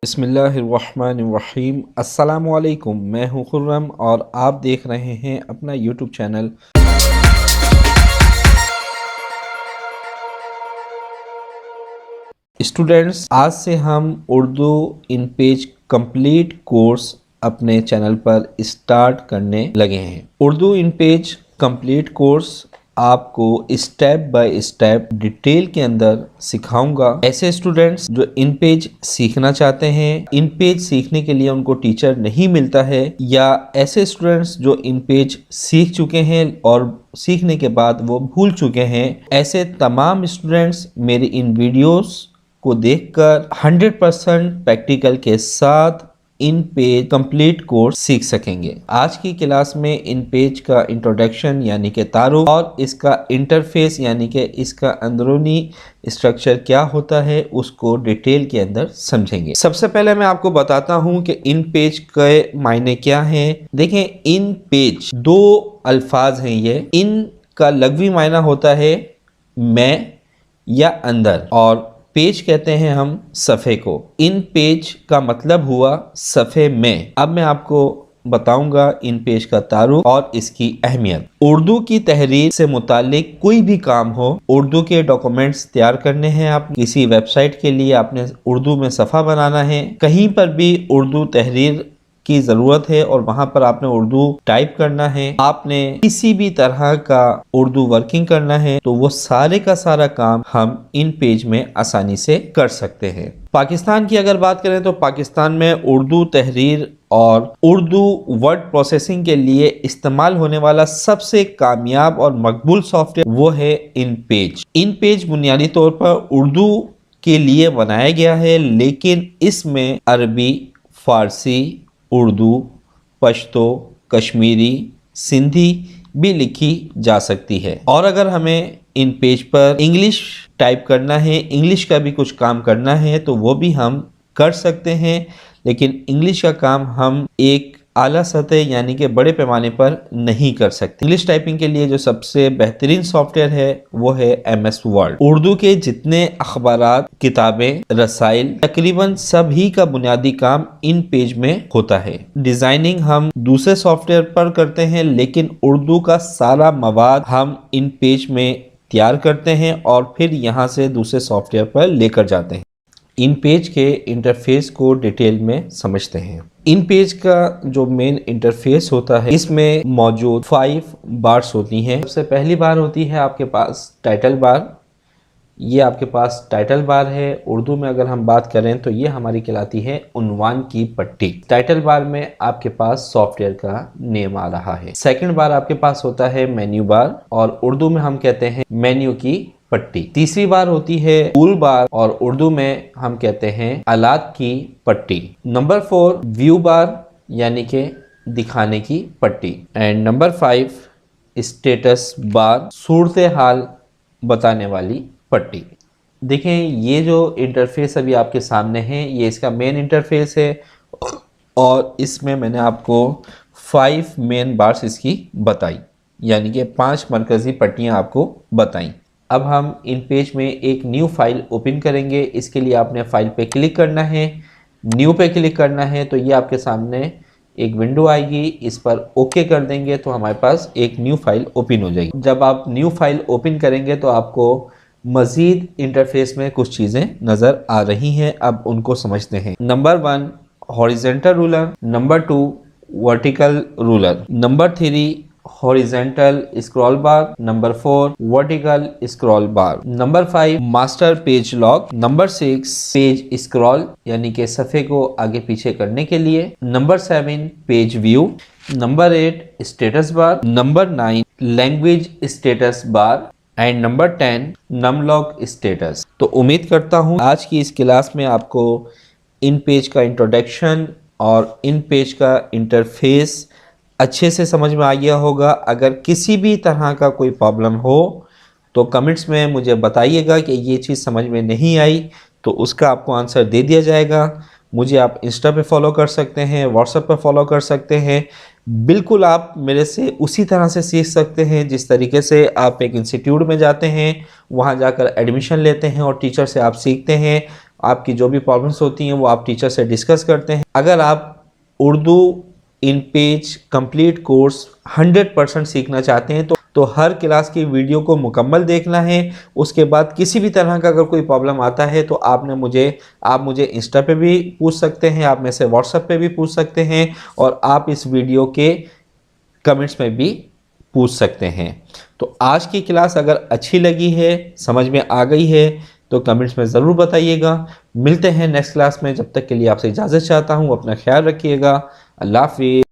बिस्मिल्लाहिर्रहमानिर्रहीम। अस्सलामुअलैकुम। मैं हूं खुर्रम और आप देख रहे हैं अपना यूट्यूब चैनल। स्टूडेंट्स, आज से हम उर्दू इन पेज कंप्लीट कोर्स अपने चैनल पर स्टार्ट करने लगे हैं। उर्दू इन पेज कंप्लीट कोर्स आपको स्टेप बाय स्टेप डिटेल के अंदर सिखाऊंगा। ऐसे स्टूडेंट्स जो इन पेज सीखना चाहते हैं, इन पेज सीखने के लिए उनको टीचर नहीं मिलता है, या ऐसे स्टूडेंट्स जो इन पेज सीख चुके हैं और सीखने के बाद वो भूल चुके हैं, ऐसे तमाम स्टूडेंट्स मेरी इन वीडियोस को देखकर 100% प्रैक्टिकल के साथ इन पेज कंप्लीट कोर्स सीख सकेंगे। आज की क्लास में इन पेज का इंट्रोडक्शन यानी कि तारुफ और इसका इंटरफेस यानी कि इसका अंदरूनी स्ट्रक्चर क्या होता है उसको डिटेल के अंदर समझेंगे। सबसे पहले मैं आपको बताता हूं कि इन पेज के मायने क्या हैं। देखें, इन पेज दो अल्फाज हैं। ये इन का लग़वी मायना होता है में या अंदर, और पेज कहते हैं हम सफ़े को। इन पेज का मतलब हुआ सफ़े में। अब मैं आपको बताऊंगा इन पेज का तारुफ और इसकी अहमियत। उर्दू की तहरीर से मुतालिक कोई भी काम हो, उर्दू के डॉक्यूमेंट्स तैयार करने हैं, आप किसी वेबसाइट के लिए आपने उर्दू में सफ़ा बनाना है, कहीं पर भी उर्दू तहरीर की ज़रूरत है और वहाँ पर आपने उर्दू टाइप करना है, आपने किसी भी तरह का उर्दू वर्किंग करना है, तो वो सारे का सारा काम हम इन पेज में आसानी से कर सकते हैं। पाकिस्तान की अगर बात करें तो पाकिस्तान में उर्दू तहरीर और उर्दू वर्ड प्रोसेसिंग के लिए इस्तेमाल होने वाला सबसे कामयाब और मकबूल सॉफ्टवेयर वो है इन पेज। इन पेज बुनियादी तौर पर उर्दू के लिए बनाया गया है, लेकिन इसमें अरबी, फारसी, उर्दू, पश्तो, कश्मीरी, सिंधी भी लिखी जा सकती है। और अगर हमें इन पेज पर इंग्लिश टाइप करना है, इंग्लिश का भी कुछ काम करना है, तो वो भी हम कर सकते हैं, लेकिन इंग्लिश का काम हम एक आला सतह यानी कि बड़े पैमाने पर नहीं कर सकते। इंग्लिश टाइपिंग के लिए जो सबसे बेहतरीन सॉफ्टवेयर है वो है MS वर्ड। उर्दू के जितने अखबारात, किताबें, रसाइल, तकरीबन सभी का बुनियादी काम इन पेज में होता है। डिजाइनिंग हम दूसरे सॉफ्टवेयर पर करते हैं, लेकिन उर्दू का सारा मवाद हम इन पेज में तैयार करते हैं और फिर यहाँ से दूसरे सॉफ्टवेयर पर लेकर जाते हैं। इन पेज के इंटरफेस को डिटेल में समझते हैं। इन पेज का जो मेन इंटरफेस होता है, इसमें मौजूद 5 बार्स होती हैं। सबसे पहली बार होती है आपके पास टाइटल बार। ये आपके पास टाइटल बार है। उर्दू में अगर हम बात करें तो ये हमारी कहलाती है उन्वान की पट्टी। टाइटल बार में आपके पास सॉफ्टवेयर का नेम आ रहा है। सेकंड बार आपके पास होता है मेन्यू बार, और उर्दू में हम कहते हैं मेन्यू की पट्टी। तीसरी बार होती है टूल बार, और उर्दू में हम कहते हैं आलात की पट्टी। नंबर 4 व्यू बार यानी कि दिखाने की पट्टी। एंड नंबर 5 स्टेटस बार, सूरत हाल बताने वाली पट्टी। देखें, ये जो इंटरफेस अभी आपके सामने है, ये इसका मेन इंटरफेस है, और इसमें मैंने आपको 5 मेन बार्स इसकी बताई, यानी कि 5 मरकजी पट्टियां आपको बताई। अब हम इन पेज में एक न्यू फाइल ओपन करेंगे। इसके लिए आपने फाइल पे क्लिक करना है, न्यू पे क्लिक करना है, तो ये आपके सामने एक विंडो आएगी। इस पर ओके कर देंगे तो हमारे पास एक न्यू फाइल ओपन हो जाएगी। जब आप न्यू फाइल ओपन करेंगे तो आपको मजीद इंटरफेस में कुछ चीज़ें नज़र आ रही हैं। अब उनको समझते हैं। Number 1 horizontal ruler, number 2 vertical ruler, number 3 horizontal scroll bar, number 4 vertical scroll bar, number 5 master page lock, number 6 page scroll यानी कि सफ़े को आगे पीछे करने के लिए, number 7 page view, number 8 status bar, number 9 language status bar, and number 10 num lock status. तो उम्मीद करता हूँ आज की इस क्लास में आपको इन पेज का इंट्रोडक्शन और इन पेज का इंटरफेस अच्छे से समझ में आ गया होगा। अगर किसी भी तरह का कोई प्रॉब्लम हो तो कमेंट्स में मुझे बताइएगा कि ये चीज़ समझ में नहीं आई, तो उसका आपको आंसर दे दिया जाएगा। मुझे आप इंस्टा पे फॉलो कर सकते हैं, व्हाट्सएप पे फॉलो कर सकते हैं। बिल्कुल आप मेरे से उसी तरह से सीख सकते हैं जिस तरीके से आप एक इंस्टीट्यूट में जाते हैं, वहाँ जाकर एडमिशन लेते हैं और टीचर से आप सीखते हैं। आपकी जो भी प्रॉब्लम्स होती हैं वो आप टीचर से डिस्कस करते हैं। अगर आप उर्दू इन पेज कंप्लीट कोर्स 100% सीखना चाहते हैं तो हर क्लास की वीडियो को मुकम्मल देखना है। उसके बाद किसी भी तरह का अगर कोई प्रॉब्लम आता है तो आप मुझे इंस्टा पे भी पूछ सकते हैं, आप में से व्हाट्सएप पे भी पूछ सकते हैं, और आप इस वीडियो के कमेंट्स में भी पूछ सकते हैं। तो आज की क्लास अगर अच्छी लगी है, समझ में आ गई है, तो कमेंट्स में ज़रूर बताइएगा। मिलते हैं नेक्स्ट क्लास में, जब तक के लिए आपसे इजाज़त चाहता हूँ। अपना ख्याल रखिएगा। अल्लाह हाफिज़।